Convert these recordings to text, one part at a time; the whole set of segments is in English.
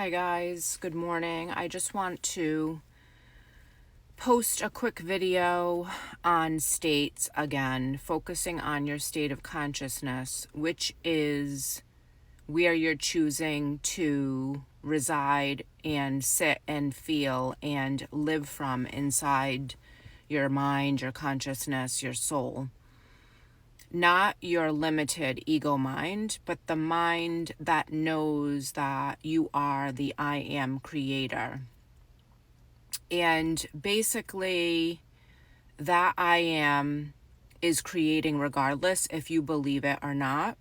Hi guys, good morning. I just want to post a quick video on states again, focusing on your state of consciousness, which is where you're choosing to reside and sit and feel and live from inside your mind, your consciousness, your soul. Not your limited ego mind, but the mind that knows that you are the I am creator. And basically, that I am is creating regardless if you believe it or not.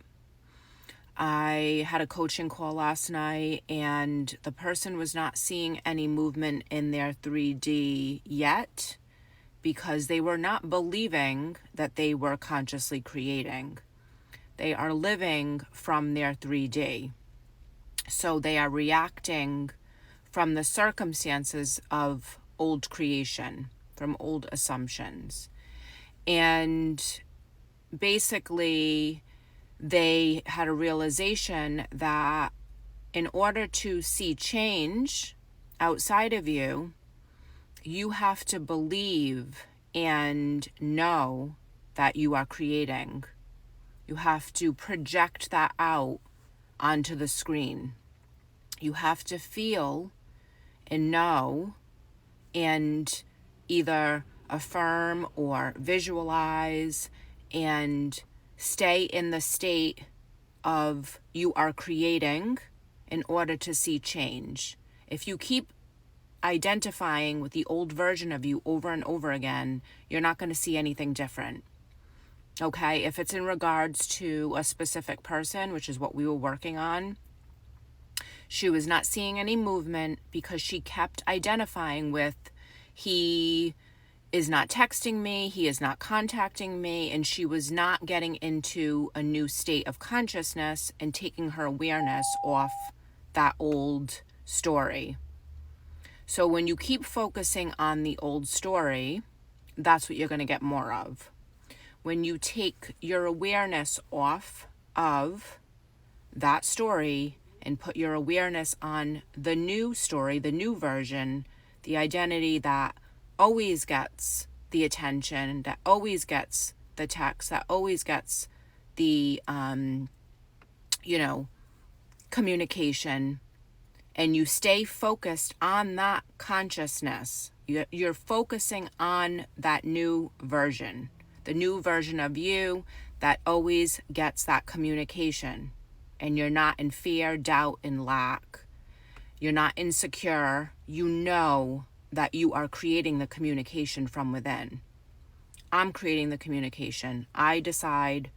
I had a coaching call last night, and the person was not seeing any movement in their 3D yet, because they were not believing that they were consciously creating. They are living from their 3D. So they are reacting from the circumstances of old creation, from old assumptions. And basically, they had a realization that in order to see change outside of you, you have to believe and know that you are creating. You have to project that out onto the screen. You have to feel and know and either affirm or visualize and stay in the state of you are creating in order to see change. If you keep identifying with the old version of you over and over again, you're not going to see anything different. Okay, if it's in regards to a specific person, which is what we were working on, she was not seeing any movement because she kept identifying with, he is not texting me, he is not contacting me, and she was not getting into a new state of consciousness and taking her awareness off that old story. So when you keep focusing on the old story, that's what you're going to get more of. When you take your awareness off of that story and put your awareness on the new story, the new version, the identity that always gets the attention, that always gets the text, that always gets the, communication, and you stay focused on that consciousness, you're focusing on that new version, the new version of you that always gets that communication. And you're not in fear, doubt, and lack. You're not insecure. You know that you are creating the communication from within. I'm creating the communication. I decide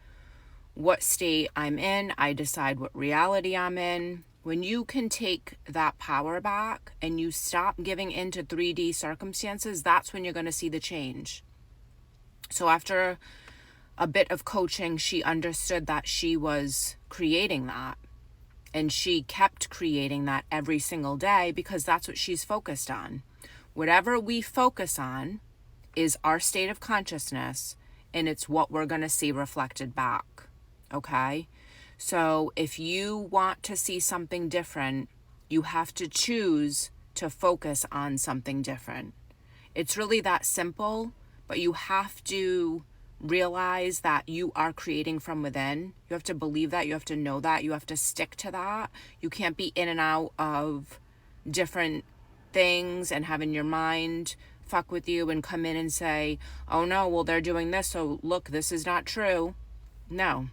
what state I'm in. I decide what reality I'm in. When you can take that power back and you stop giving into 3D circumstances, that's when you're going to see the change. So after a bit of coaching, she understood that she was creating that. And she kept creating that every single day because that's what she's focused on. Whatever we focus on is our state of consciousness, and it's what we're going to see reflected back. Okay? So if you want to see something different, you have to choose to focus on something different. It's really that simple, but you have to realize that you are creating from within. You have to believe that. You have to know that. You have to stick to that. You can't be in and out of different things and having your mind fuck with you and come in and say, oh no, well, they're doing this, so look, this is not true. No.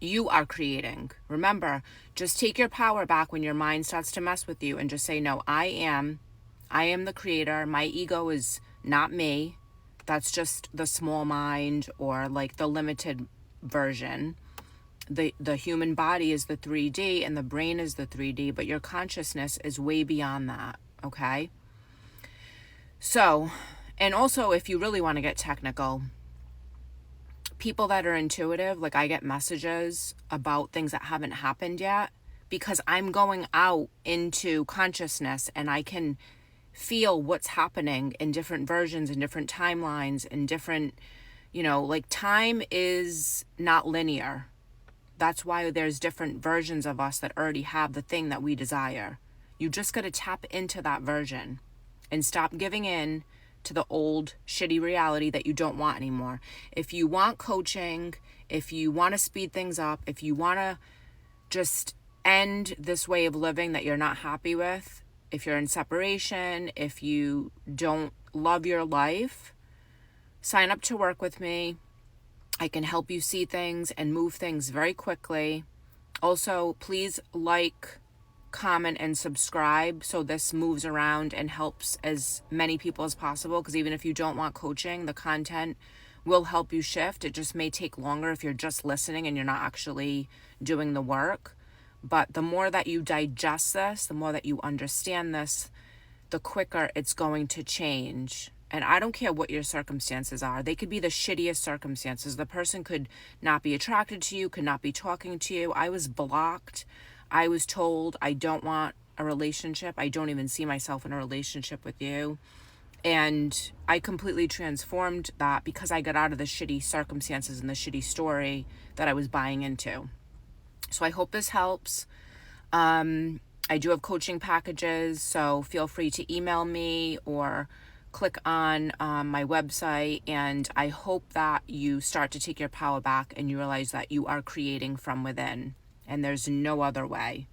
You are creating. Remember, just take your power back when your mind starts to mess with you and just say, no, I am the creator. My ego is not me. That's just the small mind, or like the limited version. The human body is the 3D and the brain is the 3D, but your consciousness is way beyond that, okay? So, and also if you really want to get technical, people that are intuitive, like I get messages about things that haven't happened yet because I'm going out into consciousness and I can feel what's happening in different versions and different timelines and different, like time is not linear. That's why there's different versions of us that already have the thing that we desire. You just got to tap into that version and stop giving in to the old shitty reality that you don't want anymore. If you want coaching, if you want to speed things up, if you want to just end this way of living that you're not happy with, if you're in separation, if you don't love your life, sign up to work with me. I can help you see things and move things very quickly. Also, please like, comment, and subscribe so this moves around and helps as many people as possible, because even if you don't want coaching, the content will help you shift. It just may take longer if you're just listening and you're not actually doing the work. But the more that you digest this, the more that you understand this, the quicker it's going to change. And I don't care what your circumstances are. They could be the shittiest circumstances. The person could not be attracted to you, could not be talking to you. I was blocked. I was told I don't want a relationship. I don't even see myself in a relationship with you. And I completely transformed that because I got out of the shitty circumstances and the shitty story that I was buying into. So I hope this helps. I do have coaching packages, so feel free to email me or click on my website, and I hope that you start to take your power back and you realize that you are creating from within, and there's no other way.